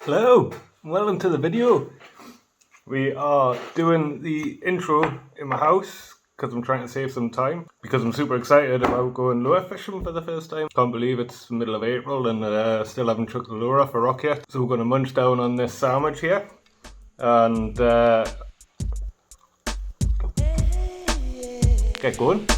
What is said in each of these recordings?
Hello, welcome to the video. We are doing the intro in my house because I'm trying to save some time because I'm super excited about going lure fishing for the first time. Can't believe it's the middle of April and still haven't chucked the lure off a rock yet. So we're going to munch down on this sandwich here and get going.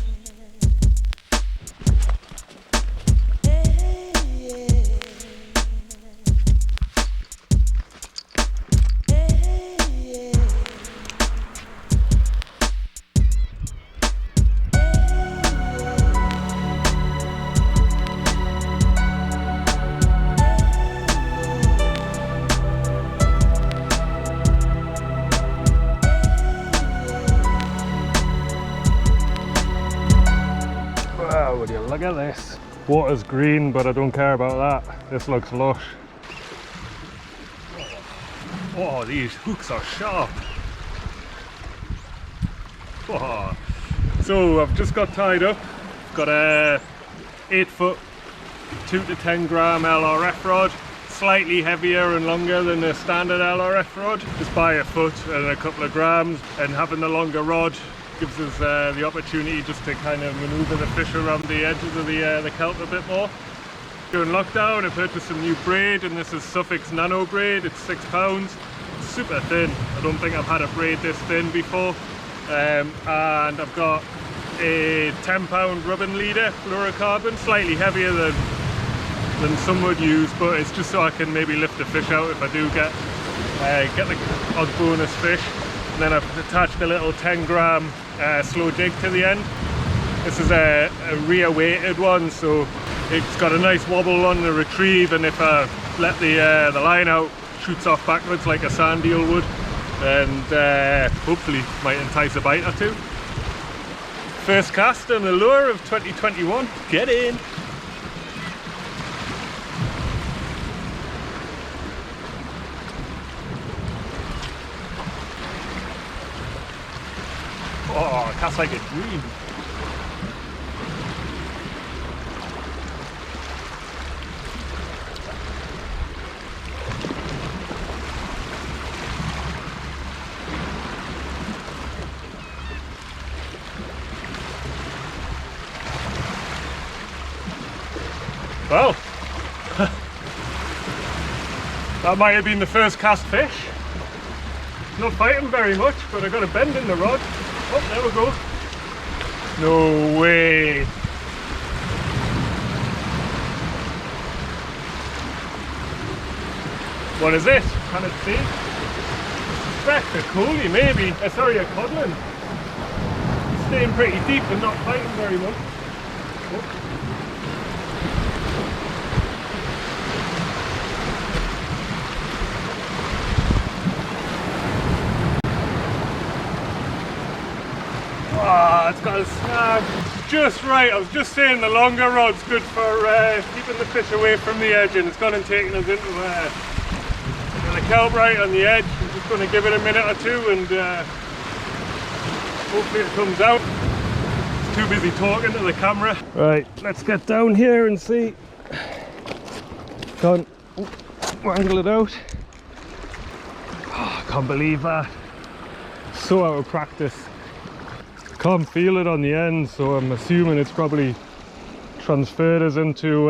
Wow, would you look at this? Water's green, but I don't care about that. This looks lush. Oh, these hooks are sharp. Oh. So I've just got tied up. Got a 8-foot 2 to 10 gram LRF rod. Slightly heavier and longer than the standard LRF rod. Just by a foot and a couple of grams, and having the longer rod gives us the opportunity just to kind of maneuver the fish around the edges of the kelp a bit more. During lockdown I purchased some new braid, and this is Suffix Nano braid. It's £6. It's super thin. I don't think I've had a braid this thin before. And I've got a 10-pound rubbing leader fluorocarbon, slightly heavier than some would use, but it's just so I can maybe lift the fish out if I do get the odd bonus fish. And then I've attached a little 10 gram slow jig to the end. This is a rear weighted one, so it's got a nice wobble on the retrieve, and if I let the line out, shoots off backwards like a sand eel would, and hopefully might entice a bite or two. First cast on the lure of 2021. Get in! Oh, cast like a dream. Well, that might have been the first cast fish. Not fighting very much, but I got a bend in the rod. Oh, there we go. No way. What is this? Can it see? Fresh, a coolie maybe. Sorry, a codlin. Staying pretty deep and not fighting very much. Oh. Ah, it's got a snag just right. I was just saying the longer rod's good for keeping the fish away from the edge, and it's gone and taken us into the kelp right on the edge. I'm just going to give it a minute or two, and hopefully it comes out. It's too busy talking to the camera. Right, let's get down here and see. Can't wrangle it out. Oh, I can't believe that. So out of practice. Can't feel it on the end, so I'm assuming it's probably transferred us into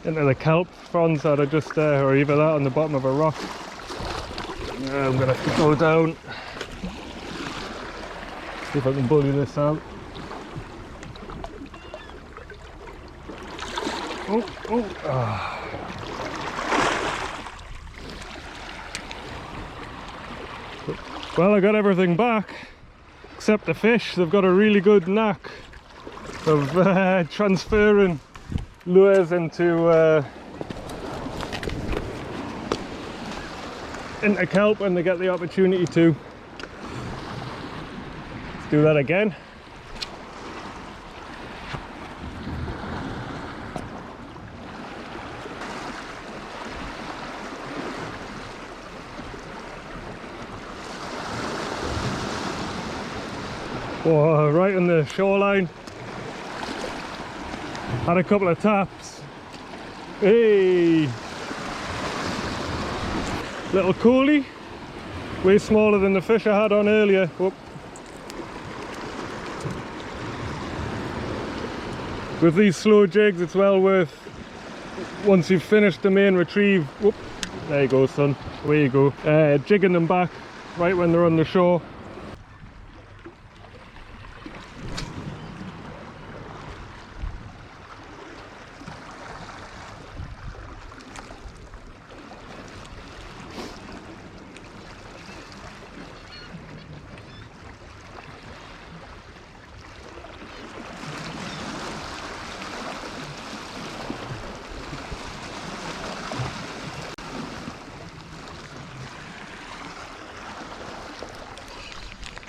the kelp fronds that are just there, or either that on the bottom of a rock. I'm gonna have to go down, see if I can bully this out. Well, I got everything back except the fish. They've got a really good knack of transferring lures into kelp when they get the opportunity to. Let's do that again. Oh, right on the shoreline. Had a couple of taps. Hey! Little coolie, way smaller than the fish I had on earlier. Whoop. With these slow jigs, it's well worth, once you've finished the main retrieve, whoop, there you go son, away you go, jigging them back right when they're on the shore.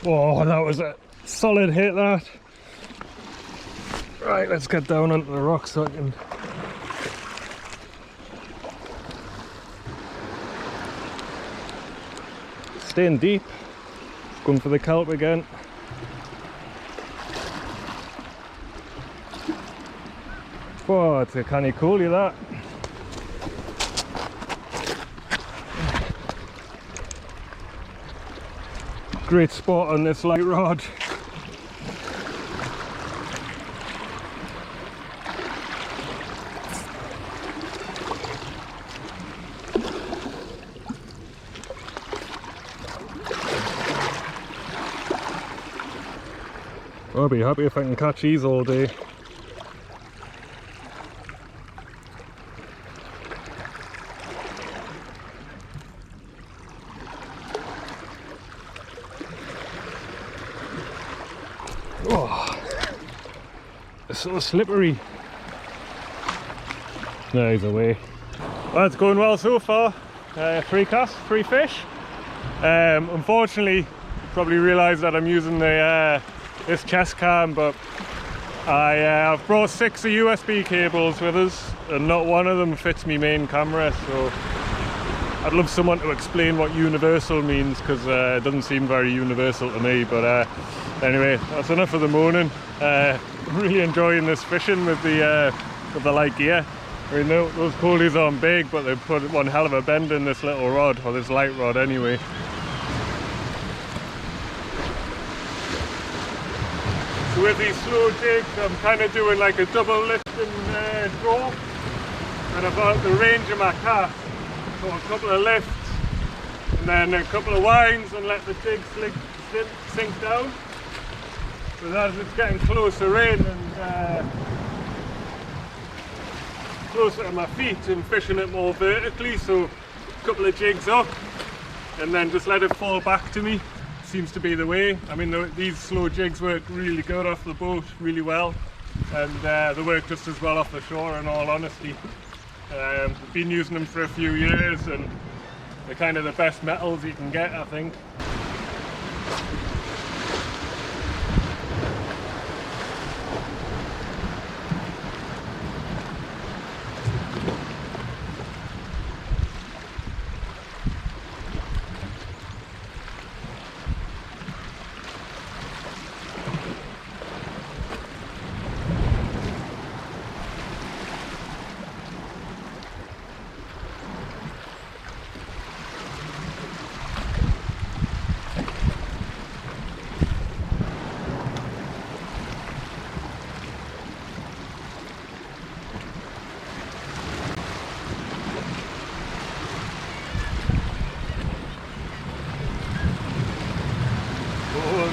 Whoa, that was a solid hit, that. Right, let's get down onto the rock so I can... Staying deep. Going for the kelp again. Whoa, it's a canny coolie, that. Great spot on this light rod. I'll be happy if I can catch these all day. Oh, it's so slippery. No, he's away. Well, it's going well so far. 3 casts, 3 fish. Unfortunately, you probably realise that I'm using the this chest cam, but I've brought 6 USB cables with us, and not one of them fits my main camera. So I'd love someone to explain what universal means, because it doesn't seem very universal to me. But anyway, that's enough for the morning. I'm really enjoying this fishing with the light gear. I mean, those coolies aren't big, but they put one hell of a bend in this little rod, or this light rod anyway. So with these slow jigs, I'm kind of doing like a double lift and draw, and about the range of my cast. So a couple of lifts, and then a couple of winds, and let the jig sink down. So as it's getting closer in and closer to my feet, I'm fishing it more vertically. So a couple of jigs up, and then just let it fall back to me. Seems to be the way. I mean, these slow jigs work really good off the boat, really well, and they work just as well off the shore, in all honesty. I've been using them for a few years, and they're kind of the best metals you can get, I think.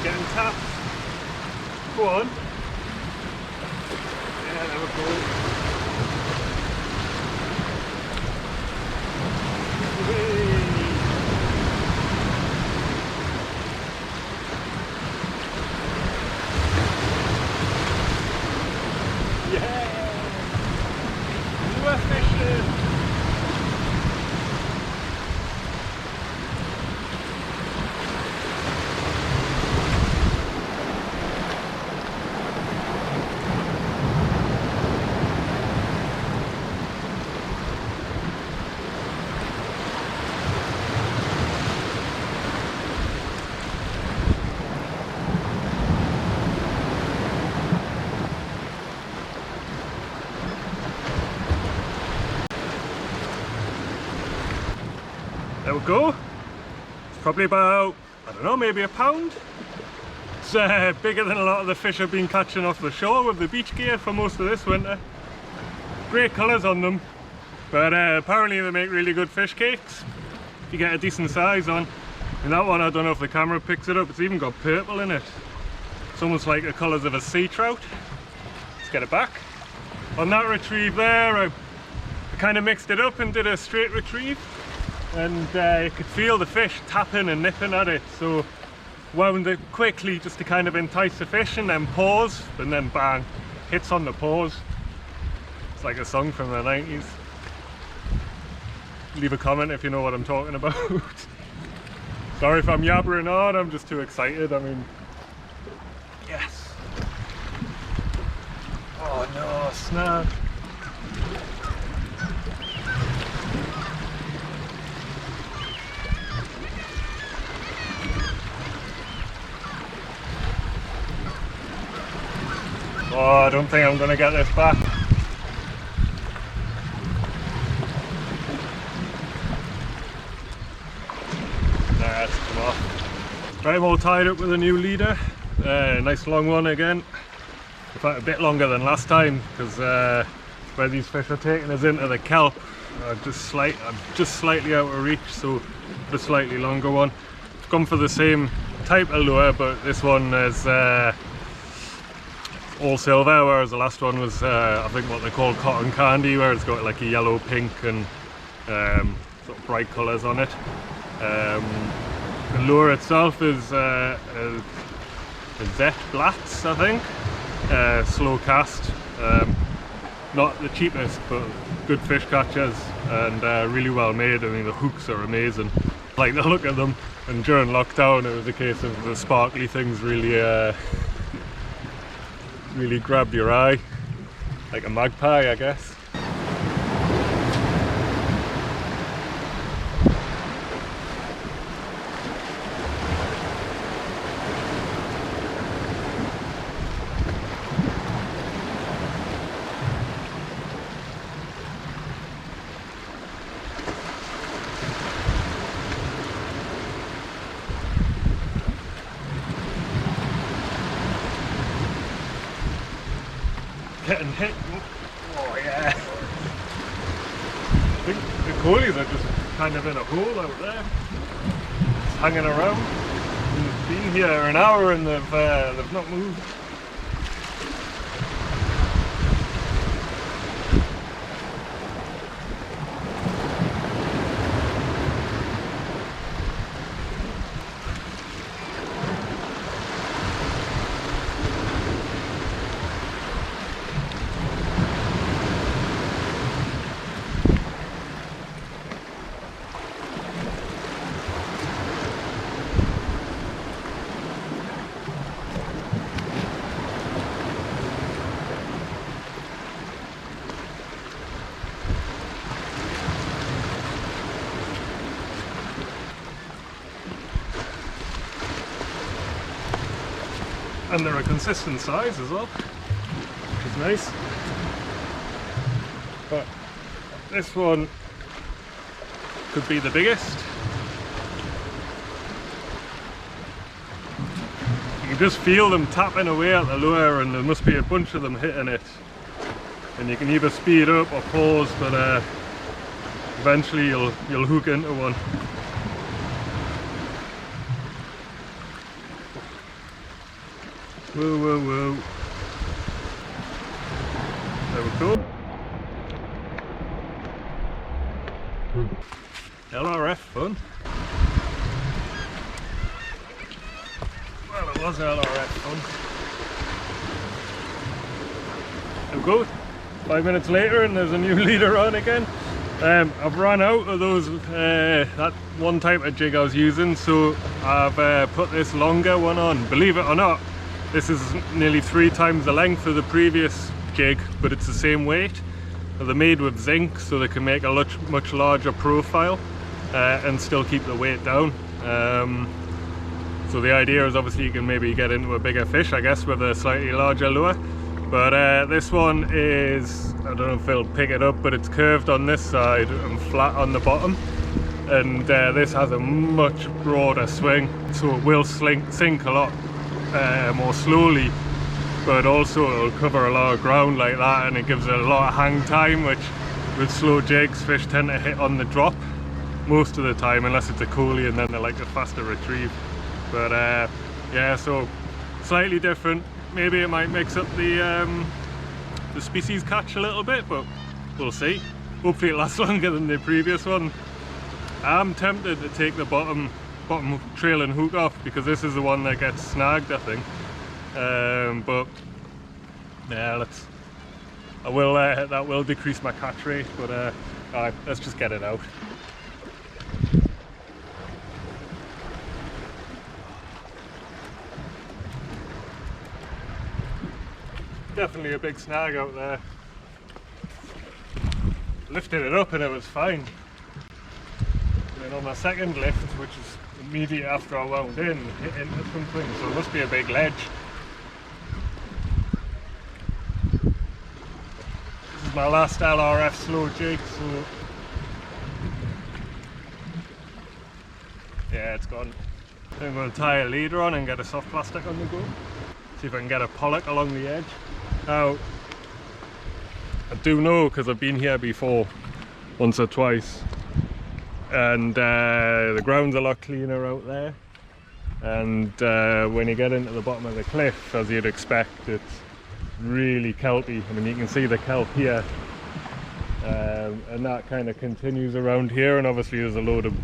Getting tapped. Go on. Yeah, there we go. Yeah! You are fishing! There we go. It's probably about, I don't know, maybe a pound. It's bigger than a lot of the fish I've been catching off the shore with the beach gear for most of this winter. Great colours on them, but apparently they make really good fish cakes if you get a decent size on. And that one, I don't know if the camera picks it up, it's even got purple in it. It's almost like the colours of a sea trout. Let's get it back. On that retrieve there, I kind of mixed it up and did a straight retrieve, and you could feel the fish tapping and nipping at it, so wound it quickly just to kind of entice the fish, and then pause, and then bang, hits on the pause. It's like a song from the 90s. Leave a comment if you know what I'm talking about. Sorry if I'm yabbering on, I'm just too excited. I mean, yes. Oh no, snag. Oh, I don't think I'm going to get this back. Nah, it's come off. Got him all tied up with a new leader. Nice long one again. In fact, a bit longer than last time, because where these fish are taking us into the kelp, I'm just slightly out of reach, so the slightly longer one. I've gone for the same type of lure, but this one is all silver, whereas the last one was I think what they call cotton candy, where it's got like a yellow, pink and sort of bright colours on it. The lure itself is a Zett Blatz, I think. Slow cast, not the cheapest, but good fish catchers, and really well made. I mean, the hooks are amazing. I like the look of them, and during lockdown it was a case of the sparkly things really really grabbed your eye, like a magpie, I guess. Getting hit. Oh yeah. I think the coalies are just kind of in a hole out there, just hanging around. They've been here an hour and they've not moved. And they're a consistent size as well, which is nice. But this one could be the biggest. You can just feel them tapping away at the lure, and there must be a bunch of them hitting it. And you can either speed up or pause, but eventually you'll hook into one. Whoa, whoa, whoa. There we go. LRF fun. Well, it was LRF fun. There we go. 5 minutes later and there's a new leader on again. I've run out of those, that one type of jig I was using, so I've put this longer one on. Believe it or not, this is nearly 3 times the length of the previous jig, but it's the same weight. They're made with zinc, so they can make a much larger profile and still keep the weight down. So the idea is obviously you can maybe get into a bigger fish, I guess, with a slightly larger lure. But this one is, I don't know if it'll pick it up, but it's curved on this side and flat on the bottom. and this has a much broader swing, so it will sink a lot more slowly, but also it'll cover a lot of ground like that, and it gives it a lot of hang time, which with slow jigs fish tend to hit on the drop most of the time, unless it's a coulee and then they like a faster retrieve. But yeah, so slightly different. Maybe it might mix up the species catch a little bit, but we'll see. Hopefully it lasts longer than the previous one. I'm tempted to take the bottom trailing hook off, because this is the one that gets snagged, I think. But yeah, that will decrease my catch rate, but alright, let's just get it out. Definitely a big snag out there. Lifted it up and it was fine. And then on my second lift, which is immediately after I wound in, hit into something, so it must be a big ledge. This is my last LRF slow jig, so yeah, it's gone. I'm going to tie a leader on and get a soft plastic on the go. See if I can get a pollock along the edge. Now, I do know, because I've been here before, once or twice, and the ground's a lot cleaner out there, and when you get into the bottom of the cliff, as you'd expect, it's really kelpy. I mean, you can see the kelp here, and that kind of continues around here, and obviously there's a load of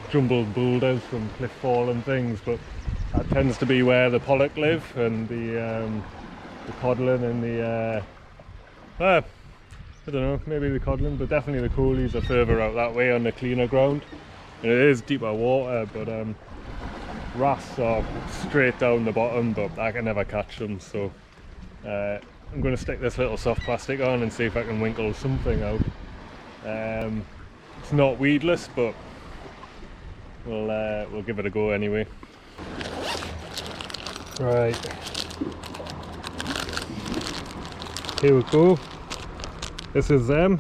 jumbled boulders from cliff fall and things, but that tends to be where the pollock live, and the codlin and the I don't know, maybe the codlin, but definitely the coolies are further out that way on the cleaner ground. And it is deeper water, but wrasse are straight down the bottom, but I can never catch them, so I'm going to stick this little soft plastic on and see if I can winkle something out. It's not weedless, but we'll give it a go anyway. Right, here we go. This is them.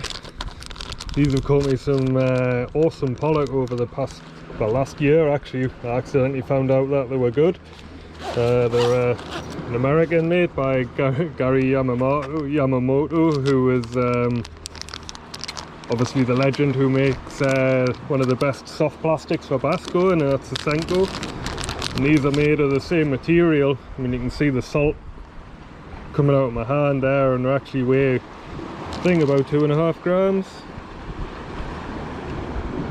These have caught me some awesome pollock over the last year actually. I accidentally found out that they were good. They're an American made by Gary Yamamoto, who is obviously the legend who makes one of the best soft plastics for bass going, and that's the Senko. And these are made of the same material. I mean, you can see the salt coming out of my hand there, and they're actually weigh, I think, about 2.5 grams.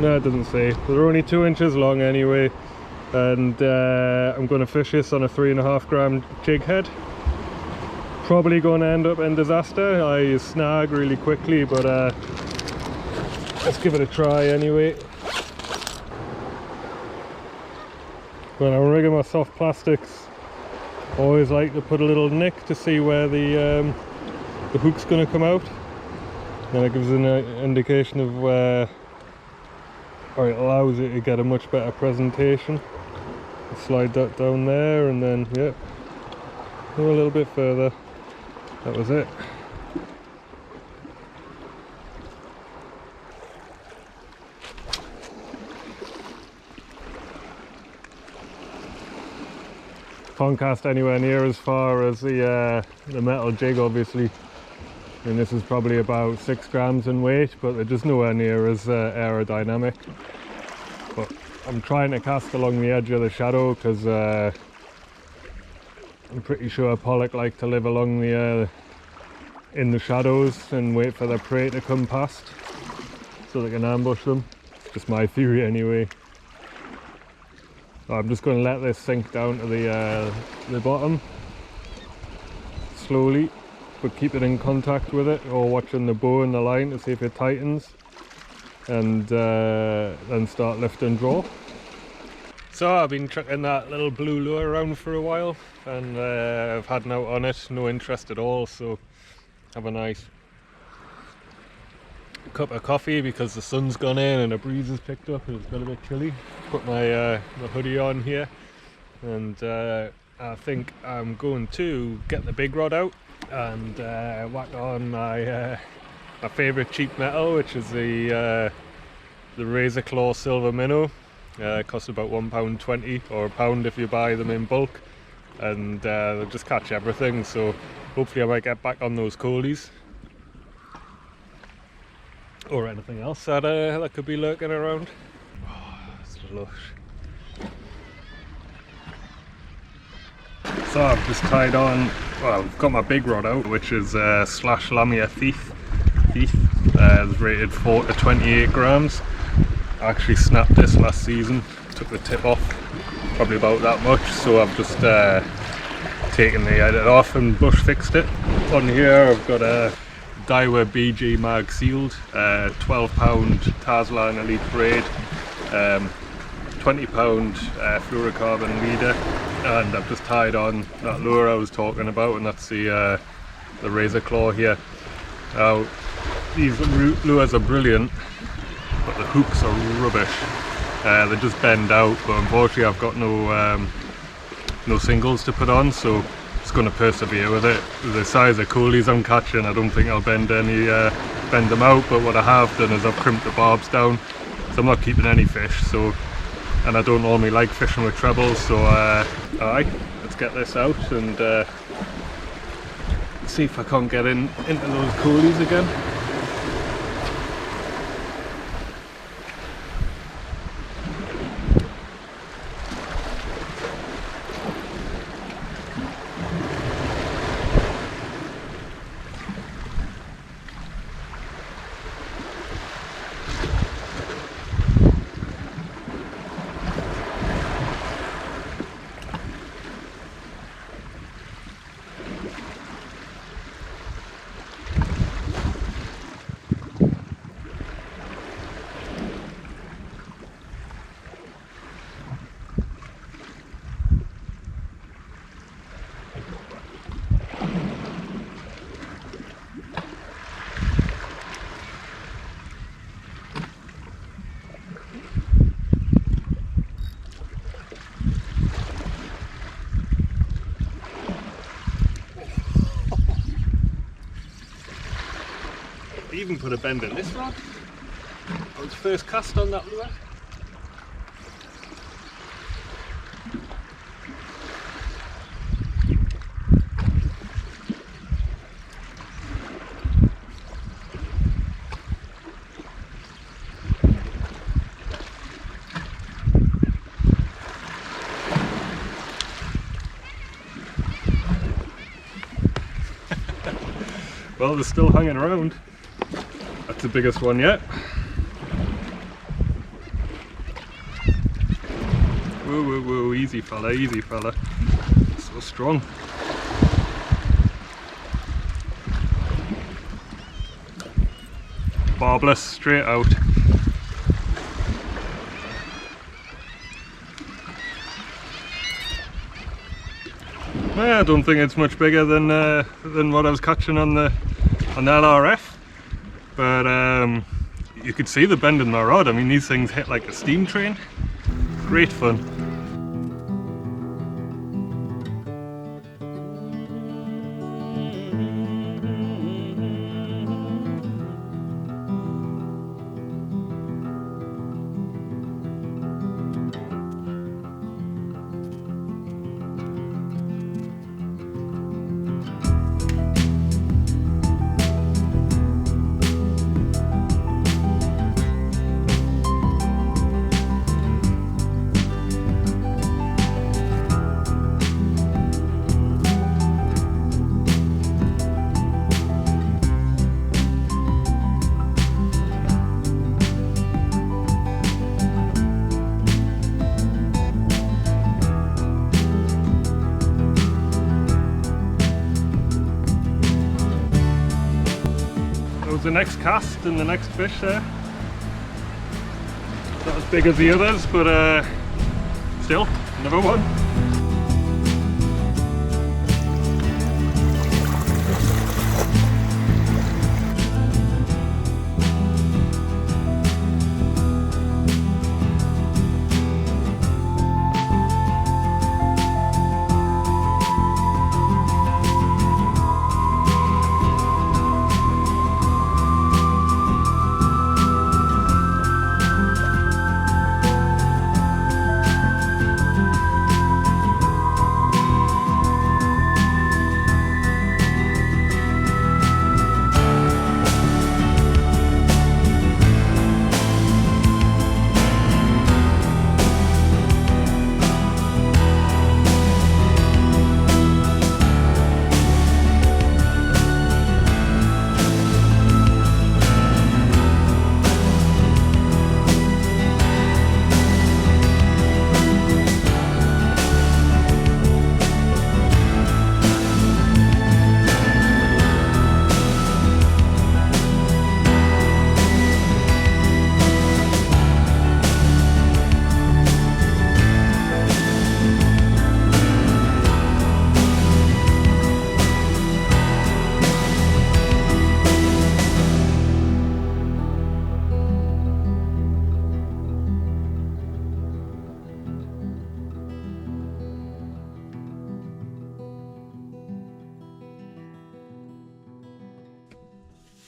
No, it doesn't say. They're only 2 inches long anyway, and I'm going to fish this on a 3.5 gram jig head. Probably going to end up in disaster. I snag really quickly, but let's give it a try anyway. When I'm rigging my soft plastics, I always like to put a little nick to see where the hook's going to come out. And it gives an indication of where, or it allows it to get a much better presentation. Slide that down there, and then, yep, go a little bit further. That was it. Can't cast anywhere near as far as the metal jig, obviously. And this is probably about 6 grams in weight, but they're just nowhere near as aerodynamic. But I'm trying to cast along the edge of the shadow, because I'm pretty sure pollock like to live along the in the shadows and wait for their prey to come past so they can ambush them. It's just my theory anyway. So I'm just going to let this sink down to the bottom slowly, but keep it in contact with it, or watching the bow and the line to see if it tightens, and then start lift and draw. So I've been chucking that little blue lure around for a while, and I've had an out on it, no interest at all, so have a nice cup of coffee because the sun's gone in and the breeze has picked up and it's got a bit chilly. Put my hoodie on here, and I think I'm going to get the big rod out and whack on my favourite cheap metal, which is the the Razor Claw Silver Minnow. Costs about £1.20 or £1 if you buy them in bulk, and they'll just catch everything, so hopefully I might get back on those coalies or anything else that could be lurking around. Oh, it's lush. So I've just tied on, well, I've got my big rod out, which is Slash Lamia Thief. It's rated 4 to 28 grams. I actually snapped this last season, took the tip off, probably about that much, so I've just taken the edit off and bush fixed it. On here I've got a Daiwa BG mag sealed, 12-pound Tasline Elite Braid, 20-pound fluorocarbon leader, and I've just tied on that lure I was talking about, and that's the Razor Claw here. Now these lures are brilliant, but the hooks are rubbish. They just bend out, but unfortunately I've got no singles to put on, so I'm just going to persevere with it. The size of coolies I'm catching, I don't think I'll bend them out, but what I have done is I've crimped the barbs down, so I'm not keeping any fish. So, and I don't normally like fishing with trebles, so alright, let's get this out and see if I can't get into those coolies again. Even put a bend in this rod. I was first cast on that lure. Well, they're still hanging around. That's the biggest one yet. Whoa, whoa, whoa, easy fella, easy fella. So strong. Barbless, straight out. I don't think it's much bigger than what I was catching on the LRF, but you could see the bend in my rod. I mean, these things hit like a steam train. Great fun. The next cast and the next fish there. Not as big as the others, but still another one.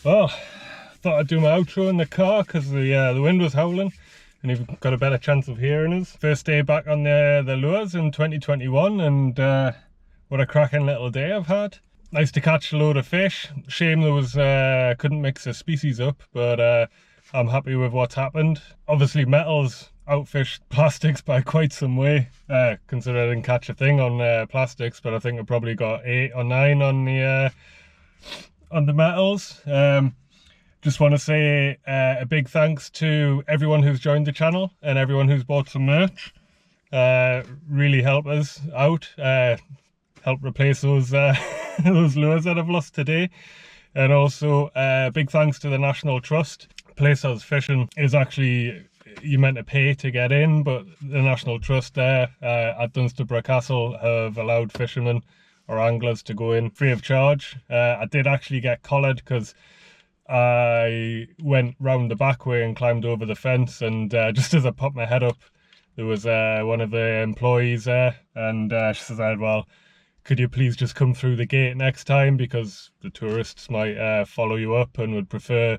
Well, thought I'd do my outro in the car because the wind was howling and you've got a better chance of hearing us. First day back on the lures in 2021, and what a cracking little day I've had. Nice to catch a load of fish. Shame there was couldn't mix the species up, but I'm happy with what's happened. Obviously metals outfished plastics by quite some way, considering I didn't catch a thing on plastics, but I think I probably got 8 or 9 on the metals. Just want to say a big thanks to everyone who's joined the channel and everyone who's bought some merch. Really help us out, help replace those those lures that I've lost today. And also big thanks to the National Trust. The place I was fishing is actually, you meant to pay to get in, but the National Trust there at Dunstable Castle have allowed fishermen or anglers to go in free of charge. I did actually get collared because I went round the back way and climbed over the fence, and just as I popped my head up, there was one of the employees there, and she said, well, could you please just come through the gate next time, because the tourists might follow you up and would prefer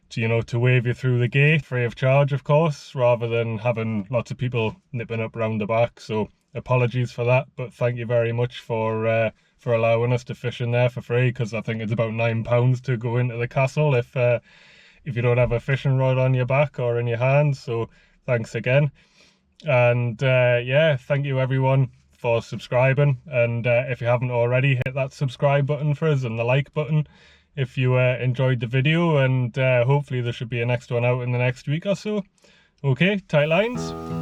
to, you know, to wave you through the gate free of charge, of course, rather than having lots of people nipping up round the back. So apologies for that, but thank you very much for allowing us to fish in there for free, because I think it's about £9 to go into the castle if you don't have a fishing rod on your back or in your hands. So thanks again, and yeah, thank you everyone for subscribing, and if you haven't already, hit that subscribe button for us and the like button if you enjoyed the video, and hopefully there should be a next one out in the next week or so. Okay, tight lines.